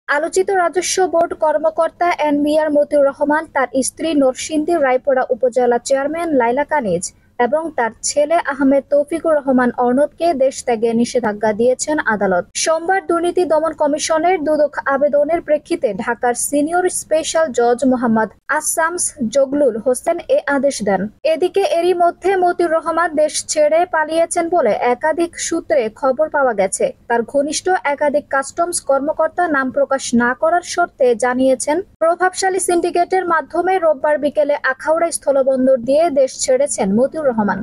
আলোচিত রাজস্ব বোর্ড কর্মকর্তা এনবিআর মতিউর রহমান, তার স্ত্রী নরসিংদী রায়পুরা উপজেলা চেয়ারম্যান লায়লা কানিজ এবং তার ছেলে আহমেদ তৌফিকুর রহমান অর্ণবকে দেশ ত্যাগে নিষেধাজ্ঞা দিয়েছেন আদালত। সোমবার দুর্নীতি দমন কমিশনের দুদক আবেদনের প্রেক্ষিতে ঢাকার সিনিয়র স্পেশাল জজ মোহাম্মদ আসামস জগলুল হোসেন এ আদেশ দেন। এদিকে এরই মধ্যে মতিউর রহমান দেশ ছেড়ে পালিয়েছেন বলে একাধিক সূত্রে খবর পাওয়া গেছে। তার ঘনিষ্ঠ একাধিক কাস্টমস কর্মকর্তা নাম প্রকাশ না করার শর্তে জানিয়েছেন, প্রভাবশালী সিন্ডিকেটের মাধ্যমে রোববার বিকেলে আখাউড়া স্থলবন্দর দিয়ে দেশ ছেড়েছেন মতিউর রহমান।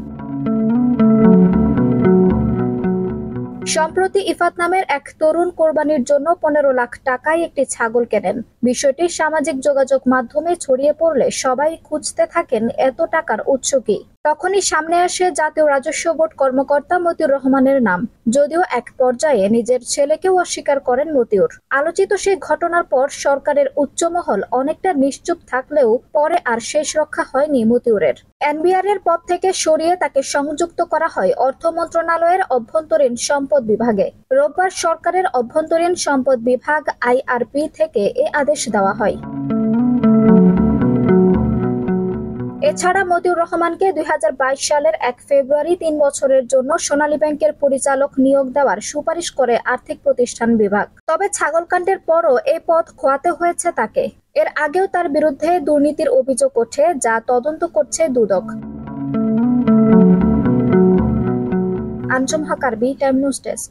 সম্প্রতি ইফাত নামের এক তরুণ কোরবানির জন্য 15 লাখ টাকায় একটি ছাগল কেনেন। বিষয়টি সামাজিক যোগাযোগ মাধ্যমে ছড়িয়ে পড়লে সবাই খুঁজতে থাকেন এত টাকার উৎস কি। তখনই সামনে আসে জাতীয় রাজস্ব বোর্ড কর্মকর্তা মতিউর রহমানের নাম, যদিও এক পর্যায়ে নিজের ছেলেকেও অস্বীকার করেন মতিউর। আলোচিত সেই ঘটনার পর সরকারের উচ্চমহল অনেকটা নিশ্চুপ থাকলেও পরে আর শেষ রক্ষা হয়নি মতিউরের। এনবিআর এর পদ থেকে সরিয়ে তাকে সংযুক্ত করা হয় অর্থ মন্ত্রণালয়ের অভ্যন্তরীণ সম্পদ বিভাগে। রোববার সরকারের অভ্যন্তরীণ সম্পদ বিভাগ আইআরপি থেকে এ আদেশ দেওয়া হয়। এছাড়া মতিউর রহমানকে 2022 সালের 1 ফেব্রুয়ারি 3 বছরের জন্য সোনালী ব্যাংকের পরিচালক নিয়োগ দেওয়ার সুপারিশ করে আর্থিক প্রতিষ্ঠান বিভাগ। তবে ছাগলকাণ্ডের পরও এই পদ খোয়াতে হয়েছে তাকে। এর আগেও তার বিরুদ্ধে দুর্নীতির অভিযোগ ওঠে, যা তদন্ত করছে দুদক। আঞ্জুম হক আরবি, টাইম নিউজ ডেস্ক।